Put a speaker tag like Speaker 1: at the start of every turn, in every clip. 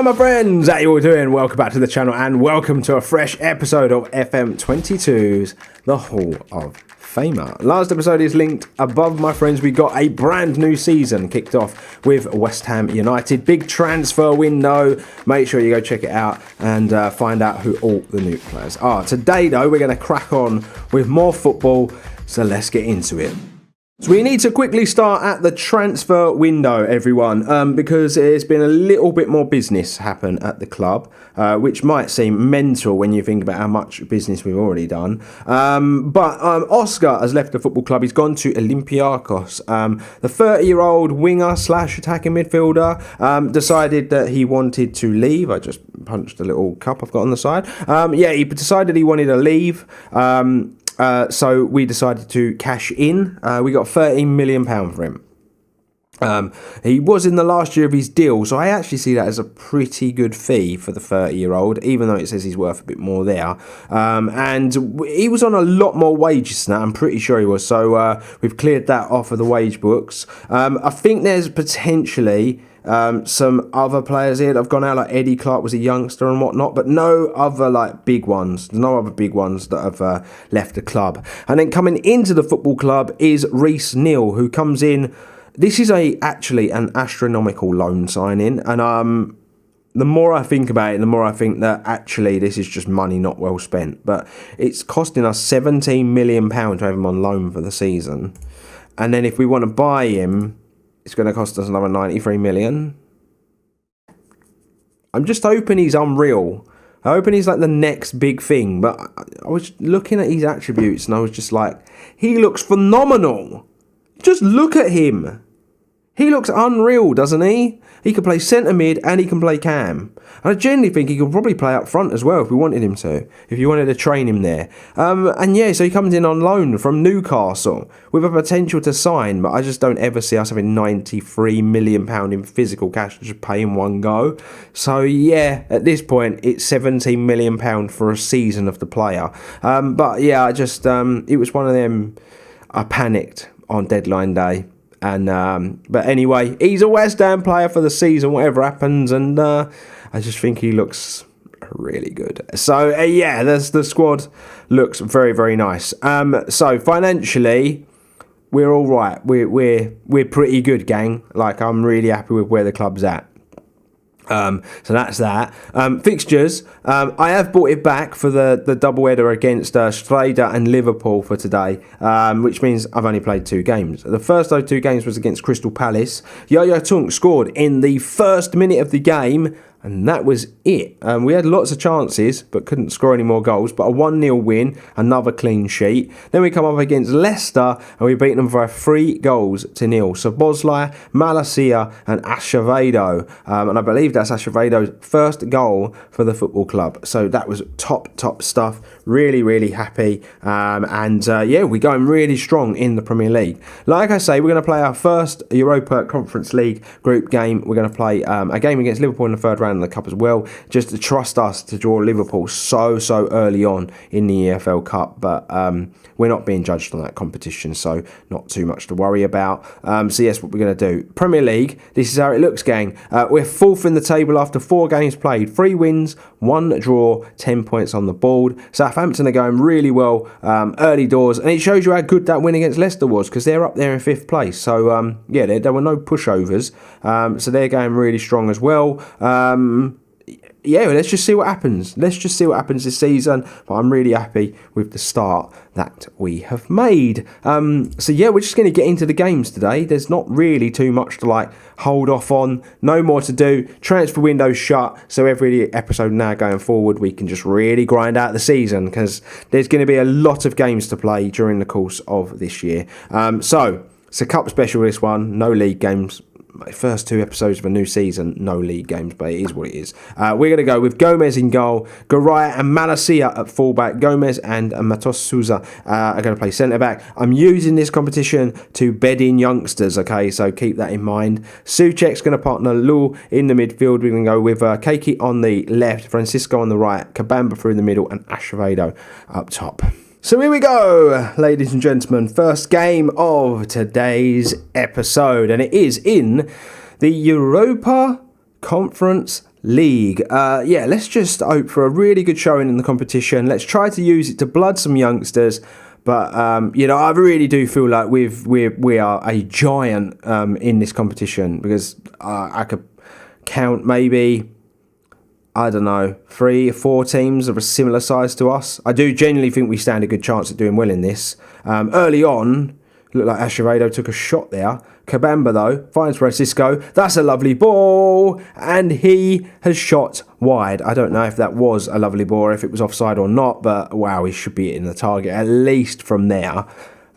Speaker 1: Hello my friends, how you all doing? Welcome back to the channel and welcome to a fresh episode of FM22's The Hall of Famer. Last episode is linked above, my friends. We got a brand new season kicked off with West Ham United. Big transfer window. Make sure you go check it out and find out who all the new players are. Today though, we're going to crack on with more football, so let's get into it. So we need to quickly start at the transfer window, everyone, because there's been a little bit more business happen at the club, which might seem mental when you think about how much business we've already done. But Oscar has left the football club. He's gone to Olympiacos. The 30-year-old winger slash attacking midfielder decided that he wanted to leave. I just punched a little cup I've got on the side. He decided he wanted to leave. So we decided to cash in. We got £13 million for him. He was in the last year of his deal, so I actually see that as a pretty good fee for the 30-year-old, even though it says he's worth a bit more there. And he was on a lot more wages than that, I'm pretty sure he was. So we've cleared that off of the wage books. I think there's potentially some other players here that have gone out, like Eddie Clark was a youngster and whatnot, but no other big ones that have left the club. And then coming into the football club is Reece Neal, who comes in. This is actually an astronomical loan signing, and the more I think about it, the more I think that actually this is just money not well spent. But it's costing us £17 million to have him on loan for the season, and then if we want to buy him, it's going to cost us another 93 million. I'm just hoping he's unreal. I hoping he's like the next big thing. But I was looking at his attributes and I was just like, he looks phenomenal. Just look at him. He looks unreal, doesn't he? He can play centre mid and he can play cam. And I genuinely think he could probably play up front as well if we wanted him to. If you wanted to train him there. So he comes in on loan from Newcastle with a potential to sign. But I just don't ever see us having £93 million in physical cash to just pay in one go. So yeah, at this point, it's £17 million for a season of the player. It was one of them, I panicked on deadline day. But anyway, he's a West Ham player for the season, whatever happens, and I just think he looks really good. So the squad looks very, very nice. So financially, we're all right. We're pretty good, gang. I'm really happy with where the club's at. So that's that. Fixtures. I have brought it back for the double header against Stryder and Liverpool for today, which means I've only played 2 games. The first of those 2 games was against Crystal Palace. Yaya Tunk scored in the first minute of the game, and that was it. We had lots of chances, but couldn't score any more goals. But a 1-0 win, another clean sheet. Then we come up against Leicester, and we beat them by 3 goals to 0. So Bosley, Malacia, and Acevedo. And I believe that's Acevedo's first goal for the football club. So that was top stuff. Really, really happy. We're going really strong in the Premier League. Like I say, we're going to play our first Europa Conference League group game. We're going to play a game against Liverpool in the third round of the Cup as well, just to trust us to draw Liverpool so early on in the EFL Cup. But we're not being judged on that competition, so not too much to worry about. So yes, what we're going to do. Premier League, this is how it looks, gang. We're 4th in the table after 4 games played. 3 wins, 1 draw, 10 points on the board. Southampton are going really well early doors, and it shows you how good that win against Leicester was, because they're up there in 5th place. So there were no pushovers, so they're going really strong as well. Let's just see what happens. Let's just see what happens this season. But I'm really happy with the start that we have made. We're just going to get into the games today. There's not really too much to hold off on. No more to do. Transfer window shut. So every episode now going forward, we can just really grind out the season, because there's going to be a lot of games to play during the course of this year. So it's a cup special, this one. No league games. My first 2 episodes of a new season, no league games, but it is what it is. We're going to go with Gomez in goal, Garay and Malacia at fullback. Gomez and Matos Souza are going to play centre-back. I'm using this competition to bed in youngsters, okay, so keep that in mind. Souček's going to partner Lou in the midfield. We're going to go with Keiki on the left, Francisco on the right, Kabamba through the middle, and Acevedo up top. So here we go, ladies and gentlemen. First game of today's episode, and it is in the Europa Conference League. Yeah, let's just hope for a really good showing in the competition. Let's try to use it to blood some youngsters. But, I really do feel like we are a giant in this competition, because I could count maybe, I don't know, 3 or 4 teams of a similar size to us. I do genuinely think we stand a good chance at doing well in this. Early on, looked like Achevedo took a shot there. Kabamba, though, finds Francisco. That's a lovely ball. And he has shot wide. I don't know if that was a lovely ball or if it was offside or not. But, wow, he should be hitting the target, at least from there.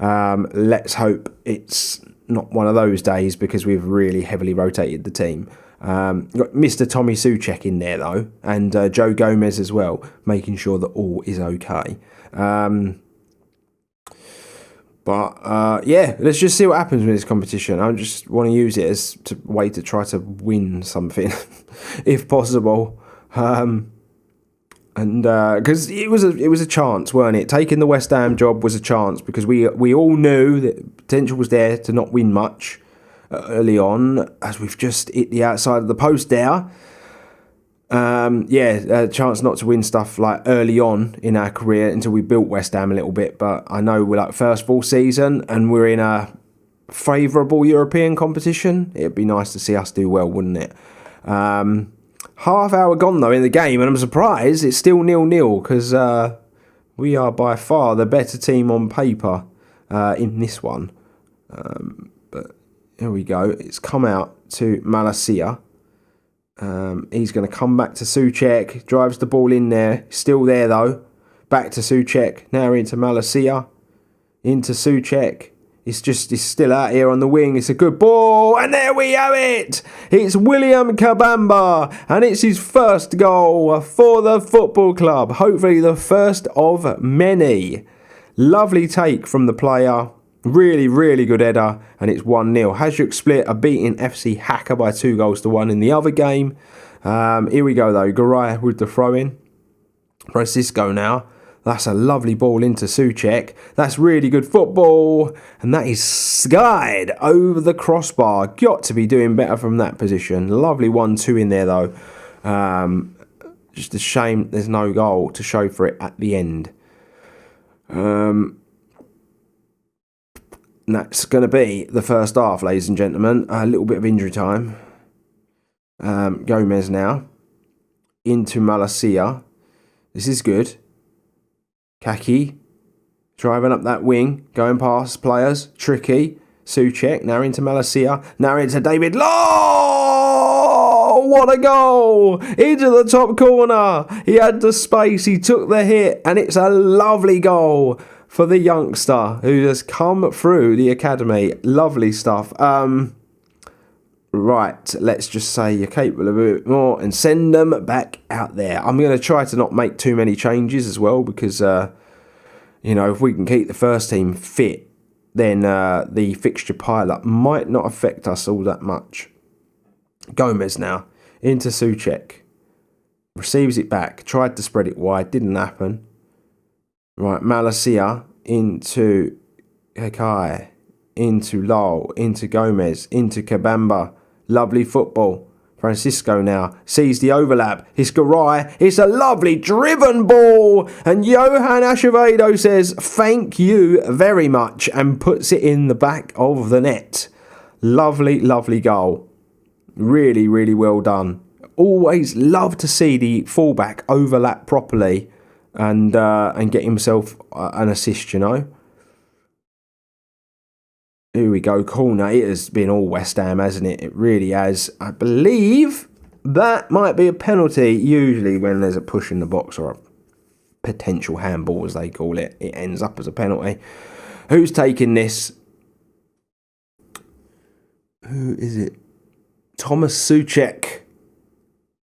Speaker 1: Let's hope it's not one of those days, because we've really heavily rotated the team. Got Mr. Tommy Souček in there, though. And Joe Gomez as well, making sure that all is okay. Yeah, let's just see what happens with this competition. I just want to use it as a way to try to win something, if possible. Because it was a chance, weren't it? Taking the West Ham job was a chance, because we all knew that potential was there to not win much early on, as we've just hit the outside of the post there. A chance not to win stuff like early on in our career until we built West Ham a little bit. But I know we're like first full season and we're in a favourable European competition. It'd be nice to see us do well, wouldn't it? Half hour gone though in the game, and I'm surprised it's still 0-0, because we are by far the better team on paper in this one. But here we go. It's come out to Malacia. He's going to come back to Souček, drives the ball in there, still there though, back to Souček, now into Malacia, into Souček, he's still out here on the wing, it's a good ball, and there we have it, it's William Kabamba, and it's his first goal for the football club, hopefully the first of many. Lovely take from the player. Really, really good header, and it's 1-0. Hajduk Split are beating FC Haka by 2-1 in the other game. Here we go, though. Garay with the throw-in. Francisco now. That's a lovely ball into Souček. That's really good football, and that is skied over the crossbar. Got to be doing better from that position. Lovely 1-2 in there, though. Just a shame there's no goal to show for it at the end. And that's going to be the first half, ladies and gentlemen. A little bit of injury time. Gomez now. Into Malacia. This is good. Kaki. Driving up that wing. Going past players. Tricky. Souček. Now into Malacia. Now into David Law. What a goal. Into the top corner. He had the space. He took the hit. And it's a lovely goal for the youngster who has come through the academy. Lovely stuff. Right, let's just say you're capable of a bit more and send them back out there. I'm going to try to not make too many changes as well, because, if we can keep the first team fit, then the fixture pile-up might not affect us all that much. Gomez now, into Souček. Receives it back, tried to spread it wide, didn't happen. Right, Malacia into Hekai, into Lowell, into Gomez, into Kabamba. Lovely football. Francisco now sees the overlap. It's Garay. It's a lovely driven ball. And Johan Achevedo says, thank you very much, and puts it in the back of the net. Lovely, lovely goal. Really, really well done. Always love to see the fullback overlap properly and get himself an assist, Here we go, corner. It has been all West Ham, hasn't it? It really has. I believe that might be a penalty. Usually when there's a push in the box or a potential handball, as they call it, it ends up as a penalty. Who's taking this? Who is it? Thomas Souček.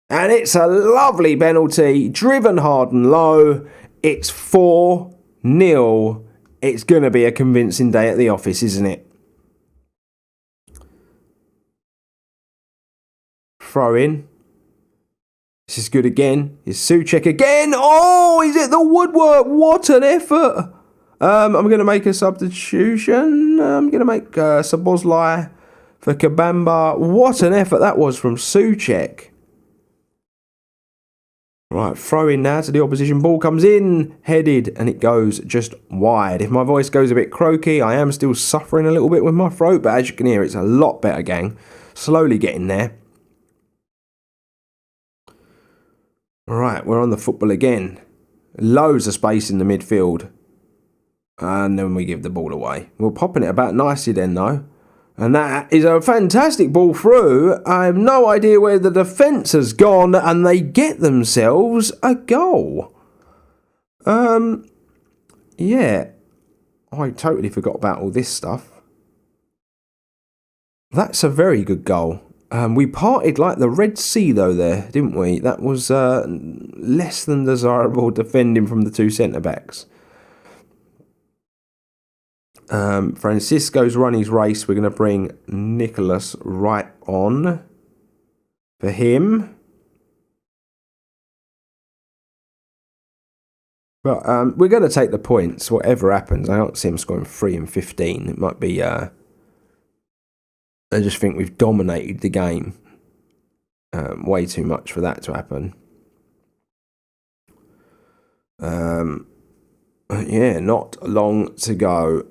Speaker 1: And it's a lovely penalty, driven hard and low. It's 4-0. It's going to be a convincing day at the office, isn't it? Throw in. This is good again. It's Souček again. Oh, is it the woodwork? What an effort. I'm going to make a substitution. I'm going to make Szoboszlai for Kabamba. What an effort that was from Souček. Right, throw in now to the opposition. Ball comes in, headed, and it goes just wide. If my voice goes a bit croaky, I am still suffering a little bit with my throat, but as you can hear, it's a lot better, gang. Slowly getting there. Right, we're on the football again. Loads of space in the midfield. And then we give the ball away. We're popping it about nicely then, though. And that is a fantastic ball through. I have no idea where the defence has gone, and they get themselves a goal. Yeah. I totally forgot about all this stuff. That's a very good goal. We parted like the Red Sea, though, there, didn't we? That was less than desirable defending from the two centre-backs. Francisco's run his race. We're going to bring Nicholas right on for him. But we're going to take the points, whatever happens. I don't see him scoring 3 and 15. It might be... I just think we've dominated the game. Way too much for that to happen. Yeah, not long to go.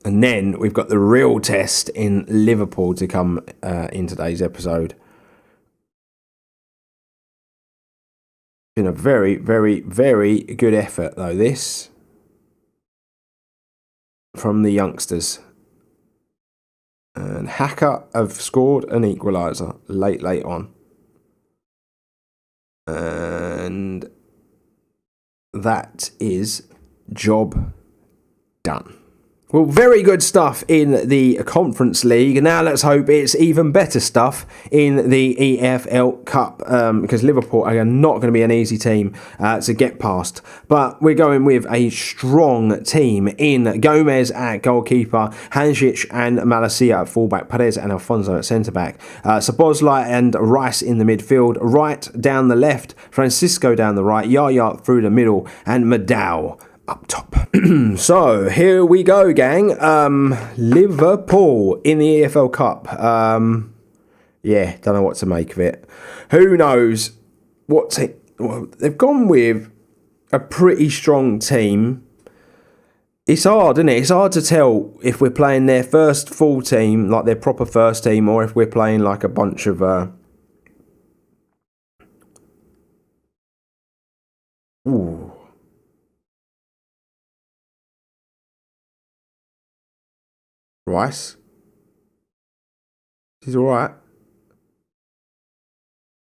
Speaker 1: And then we've got the real test in Liverpool to come in today's episode. Been a very, very, very good effort, though, this. From the youngsters. And Hacker have scored an equaliser late on. And that is job done. Well, very good stuff in the Conference League. Now let's hope it's even better stuff in the EFL Cup, because Liverpool are not going to be an easy team to get past. But we're going with a strong team in Gomez at goalkeeper, Hansic and Malacia at fullback, Perez and Alfonso at centre-back, Szoboszlai and Rice in the midfield, Wright down the left, Francisco down the right, Yaya through the middle, and Madao up top. So here we go, gang. Liverpool in the EFL Cup. Yeah, don't know what to make of it. Who knows what they've gone with. A pretty strong team. It's hard, isn't it? It's hard to tell if we're playing their first full team, like their proper first team, or if we're playing like a bunch of ooh. Rice. He's alright.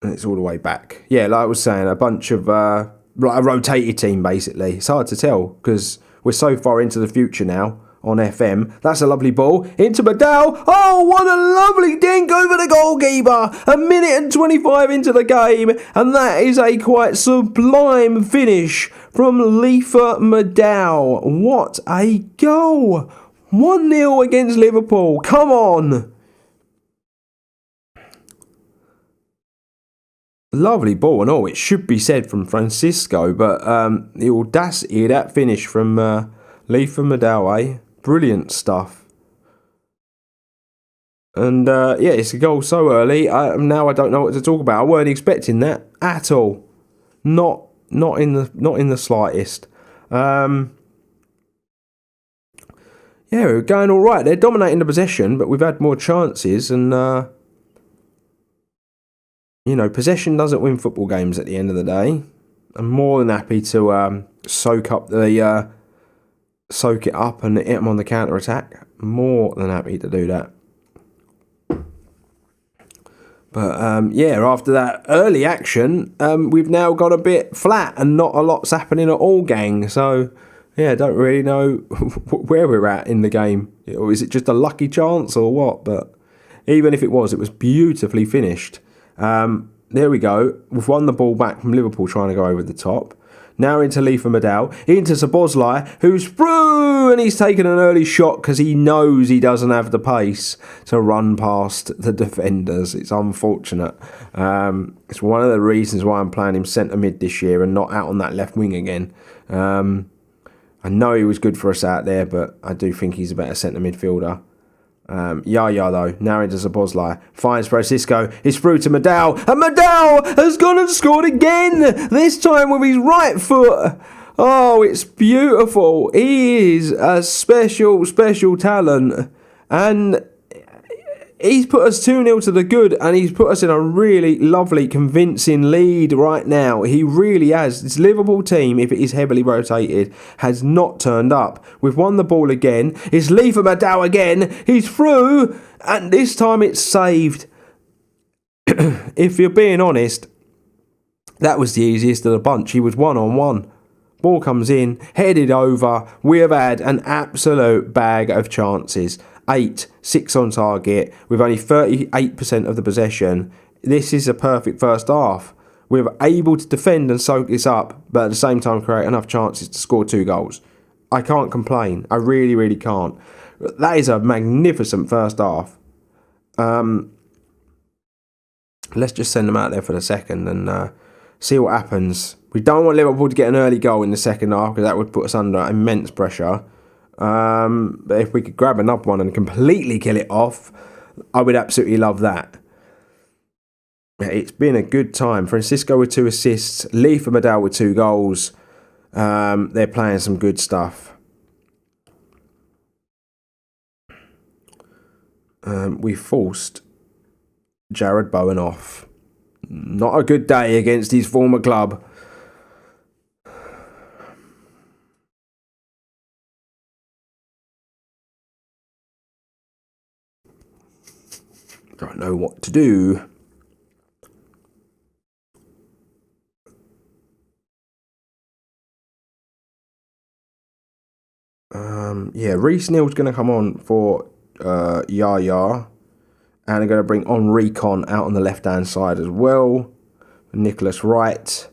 Speaker 1: And it's all the way back. Yeah, like I was saying, a bunch of, like a rotated team, basically. It's hard to tell, because we're so far into the future now on FM. That's a lovely ball. Into Madao. Oh, what a lovely dink over the goalkeeper. 1:25 into the game. And that is a quite sublime finish from Leifa Madao. What a goal. 1-0 against Liverpool. Come on. Lovely ball and all. It should be said from Francisco, but the audacity of that finish from Leifa Madao, brilliant stuff. And yeah, it's a goal so early. Now I don't know what to talk about. I weren't expecting that at all. Not in the slightest. Yeah, we're going all right. They're dominating the possession, but we've had more chances. And, you know, possession doesn't win football games at the end of the day. I'm more than happy to soak it up and hit them on the counter-attack. More than happy to do that. But, yeah, after that early action, we've now got a bit flat and not a lot's happening at all, gang. So... yeah, I don't really know where we're at in the game. Or is it just a lucky chance or what? But even if it was beautifully finished. There we go. We've won the ball back from Liverpool trying to go over the top. Now into Leifa Madao, into Szoboszlai, who's through, and he's taken an early shot because he knows he doesn't have the pace to run past the defenders. It's unfortunate. It's one of the reasons why I'm playing him centre mid this year and not out on that left wing again. I know he was good for us out there, but I do think he's a better centre midfielder. Yaya though, now into Szoboszlai, finds Francisco, it's through to Madao, and Madao has gone and scored again, this time with his right foot. Oh, it's beautiful. He is a special talent, and he's put us 2-0 to the good, and he's put us in a really lovely, convincing lead right now. He really has. This Liverpool team, if it is heavily rotated, has not turned up. We've won the ball again. It's Lee for Madao again. He's through, and this time it's saved. If you're being honest, that was the easiest of the bunch. He was one-on-one. Ball comes in, headed over. We have had an absolute bag of chances. 6 on target, with only 38% of the possession. This is a perfect first half. We're able to defend and soak this up, but at the same time create enough chances to score 2 goals. I can't complain. I really, really can't. That is a magnificent first half. Let's just send them out there for the second and see what happens. We don't want Liverpool to get an early goal in the second half, because that would put us under immense pressure. But if we could grab another one and completely kill it off, I would absolutely love that. It's been a good time. Francisco with 2 assists, Lee for Madao with 2 goals. They're playing some good stuff. We forced Jared Bowen off. Not a good day against his former club. Don't know what to do. Reece Neal's going to come on for Yaya. And they're going to bring on Recon out on the left-hand side as well. Nicholas Wright.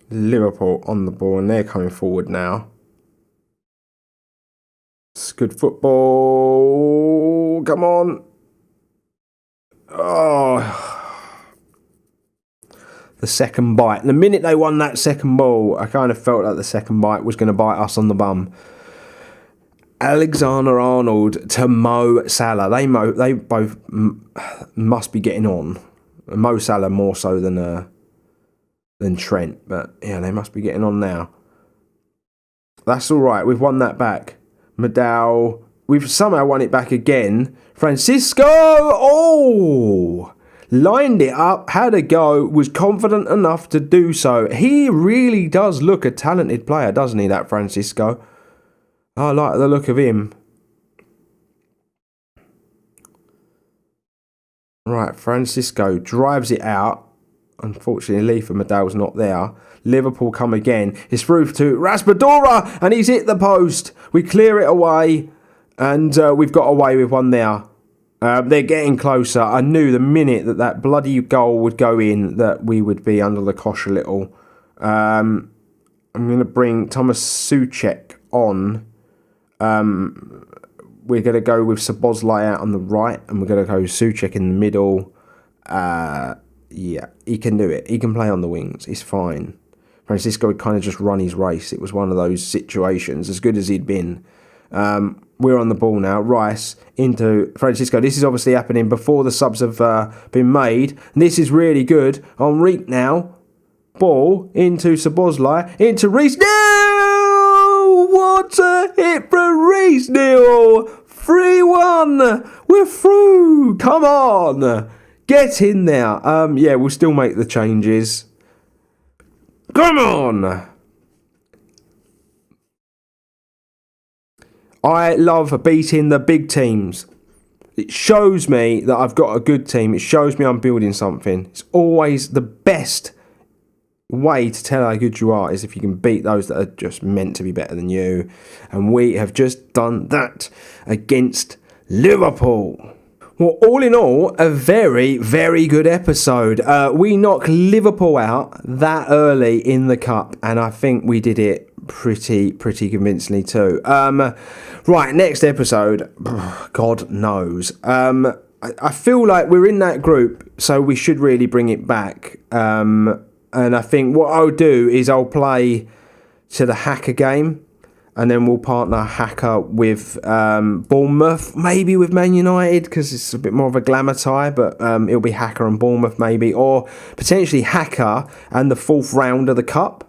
Speaker 1: Liverpool on the ball, and they're coming forward now. It's good football. Come on. Oh. The second bite. The minute they won that second ball, I kind of felt like the second bite was going to bite us on the bum. Alexander-Arnold to Mo Salah. They both must be getting on. Mo Salah more so than Trent. But yeah, they must be getting on now. That's all right. We've won that back. Madao. We've somehow won it back again. Francisco. Oh! Lined it up, had a go, was confident enough to do so. He really does look a talented player, doesn't he, that Francisco? I like the look of him. Right, Francisco drives it out. Unfortunately, Lee for Madao's not there. Liverpool come again. It's through to Raspadora, and he's hit the post. We clear it away, and we've got away with one there. They're getting closer. I knew the minute that bloody goal would go in that we would be under the cosh a little. I'm going to bring Thomas Souček on. We're going to go with Szoboszlai out on the right, and we're going to go Souček in the middle. Yeah, he can do it. He can play on the wings. He's fine. Francisco would kind of just run his race. It was one of those situations, as good as he'd been. We're on the ball now. Rice into Francisco. This is obviously happening before the subs have been made. And this is really good. Enrique now. Ball into Szoboszlai. Into Reece Neal! What a hit from Reece Neal! 3-1. We're through. Come on. Get in there. Yeah, we'll still make the changes. Come on. I love beating the big teams. It shows me that I've got a good team. It shows me I'm building something. It's always the best way to tell how good you are is if you can beat those that are just meant to be better than you. And we have just done that against Liverpool. Well, all in all, a very, very good episode. We knocked Liverpool out that early in the Cup, and I think we did it pretty convincingly too. Right, next episode, God knows. I feel like we're in that group, so we should really bring it back. And I think what I'll do is I'll play to the Hacker game. And then we'll partner Hacker with Bournemouth, maybe with Man United, because it's a bit more of a glamour tie, but it'll be Hacker and Bournemouth maybe, or potentially Hacker and the 4th round of the Cup.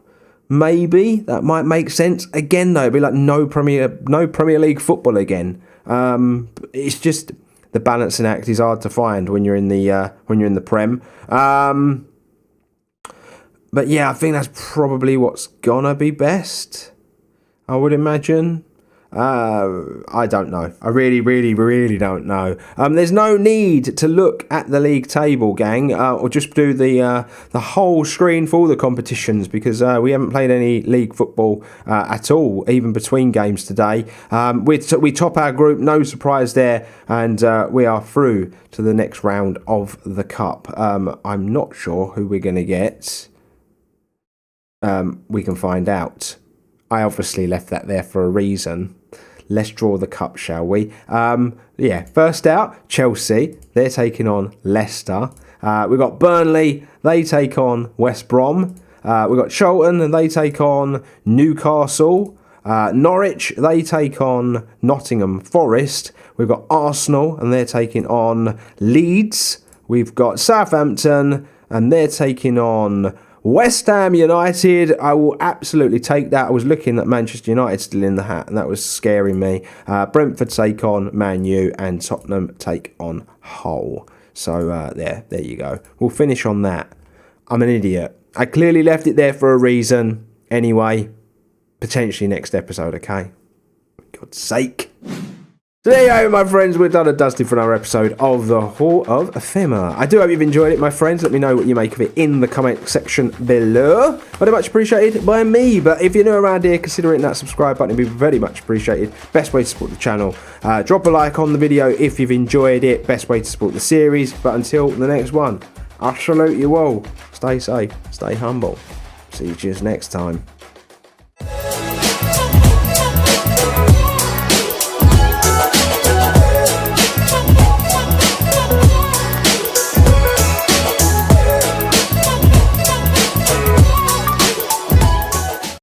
Speaker 1: Maybe that might make sense. Again, though, it'll be like no Premier League football again. It's just the balancing act is hard to find when you're in the Prem. But yeah, I think that's probably what's gonna be best, I would imagine. I don't know. I really don't know. There's no need to look at the league table, gang, or just do the whole screen for all the competitions, because we haven't played any league football at all, even between games today. We top our group, no surprise there, and we are through to the next round of the Cup. I'm not sure who we're going to get. We can find out. I obviously left that there for a reason. Let's draw the Cup, shall we? Yeah, first out, Chelsea. They're taking on Leicester. We've got Burnley. They take on West Brom. We've got Charlton, and they take on Newcastle. Norwich, they take on Nottingham Forest. We've got Arsenal, and they're taking on Leeds. We've got Southampton, and they're taking on West Ham United. I will absolutely take that. I was looking at Manchester United still in the hat, and that was scaring me. Brentford take on Man U, and Tottenham take on Hull. So there you go. We'll finish on that. I'm an idiot. I clearly left it there for a reason. Anyway, potentially next episode, okay? For God's sake. So there you go, my friends. We're done and dusted for another episode of the Hall of Ephemera. I do hope you've enjoyed it, my friends. Let me know what you make of it in the comment section below. Very much appreciated by me. But if you're new around here, consider hitting that subscribe button. It'd be very much appreciated. Best way to support the channel. Drop a like on the video if you've enjoyed it. Best way to support the series. But until the next one, I salute you all. Stay safe. Stay humble. See you just next time.